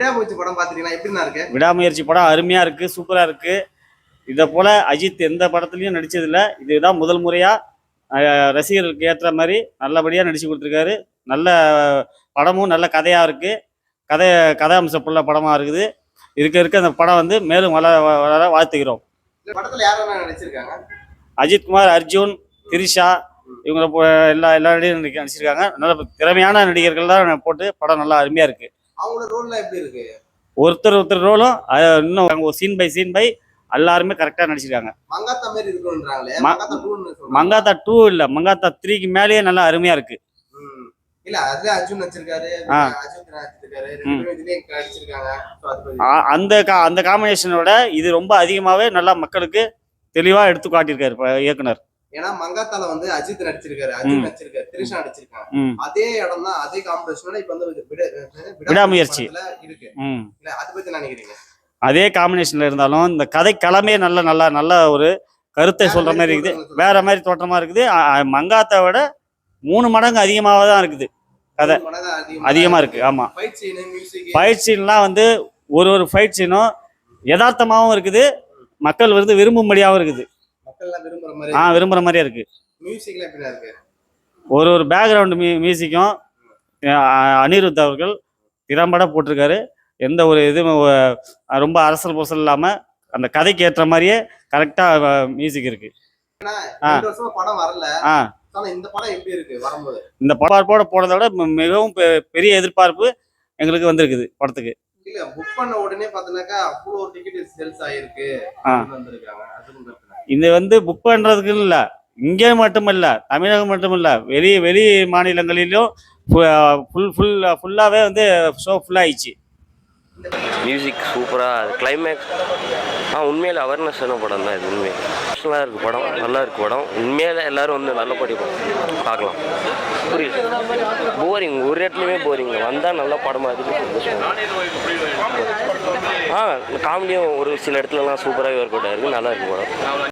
விடாமுயற்சி படம் பாத்தீங்கன்னா எப்படின்னா இருக்கு? விடாமுயற்சி படம் அருமையா இருக்கு, சூப்பரா இருக்கு. இதை போல அஜித் எந்த படத்துலையும் நடிச்சதில்லை. இதுதான் முதல் முறையா ரசிகர்களுக்கு ஏற்ற மாதிரி நல்லபடியாக நடிச்சு கொடுத்துருக்காரு. நல்ல படமும் நல்ல கதையாக இருக்கு. கதாம்சப்புள்ள படமாக இருக்குது. இருக்க அந்த படம் வந்து மேலும் வளர வாழ்த்துக்கிறோம். இந்த படத்துல யாரெல்லாம் நடிச்சிருக்காங்க? அஜித்குமார், அர்ஜுன், திரிஷா இவங்க எல்லாரையும் நடிச்சிருக்காங்க. நல்ல திறமையான நடிகர்கள் தான் போட்டு படம் நல்லா அருமையா இருக்கு. அவங்களோட ரோல்லாம் எப்படி இருக்கு? ஒருத்தர் ரோலும் இன்னும் சீன் பை எல்லாருமே கரெக்டா நடிச்சிருக்காங்க. மங்காத்தா மாதிரி இருக்குன்றாங்களே, மங்காத்தா 2 இல்ல, மங்காத்தா 3க்கு மேலேயே நல்லா அருமையா இருக்கு. இல்ல அதுல அர்ஜுன் நடிச்சிருக்காரு, அஜித் நடிச்சிருக்காரு, ரெண்டு பேரும் இதுலயே நடிச்சிருக்காங்க. அந்த காம்பினேஷனோட இது ரொம்ப அதிகமாவே நல்லா மக்களுக்கு தெளிவா எடுத்து காட்டியிருக்காரு இயக்குனர். ஏன்னா மங்காத்தால வந்து அஜித் நடிச்சிருக்காரு, அர்ஜுன் நடிச்சிருக்காரு, திரிஷா நடிச்சிருக்காங்க. அதே இடம் தான், அதே காம்பினேஷனோட இப்ப வந்து விடாமுயற்சி இருக்கு. இல்ல அதை பத்தி நினைக்கிறீங்க? அதே காம்பினேஷன்ல இருந்தாலும் இந்த கதை களமே நல்ல ஒரு கருத்தை சொல்ற மாதிரி இருக்குது. வேற மாதிரி தோற்றமா இருக்குது. மங்காத்தை விட 3 மடங்கு அதிகமாக தான் இருக்குது. கதை அதிகமா இருக்கு. ஆமா, ஃபைட் சீன்லாம் வந்து ஒரு ஃபைட் சீனும் யதார்த்தமாகவும் இருக்குது. மக்கள் வந்து விரும்பும்படியாகவும் இருக்குது. விரும்புற மாதிரியே இருக்கு. ஒரு பேக்ரவுண்ட் மியூசிக்கும் அனிருத் அவர்கள் திறம்பட போட்டிருக்காரு. எந்த ஒரு இதுவும் ரொம்ப அரசல் பொசல் இல்லாமல் அந்த கதைக்கு ஏற்ற மாதிரியே கரெக்டாக மியூசிக் இருக்கு. இந்த படம் போனதை விட மிகவும் பெரிய எதிர்பார்ப்பு எங்களுக்கு வந்திருக்குது படத்துக்கு. இது வந்து புக் பண்றதுக்கு இல்ல, இங்கே மட்டும் இல்ல, தமிழகம் மட்டும் இல்ல, வெளி மாநிலங்களிலும் ஃபுல்லாவே வந்து ஷோ ஃபுல்லாகிடுச்சு. மியூசிக் சூப்பராக, கிளைமேக்ஸ் உண்மையில அவேர்னஸான படம் தான் இது. உண்மையாக நல்லா இருக்குது படம், நல்லா இருக்குது படம். உண்மையில எல்லாரும் வந்து நல்லபடி பார்க்கலாம். புரியுது, போரிங் ஒரு இடத்துலையுமே போரிங் வந்தால் நல்ல படமாக இருக்குது. காமெடியும் ஒரு சில இடத்துலலாம் சூப்பராகவே ஒர்க் அவுட் ஆகிருக்கு. நல்லா இருக்குது படம்.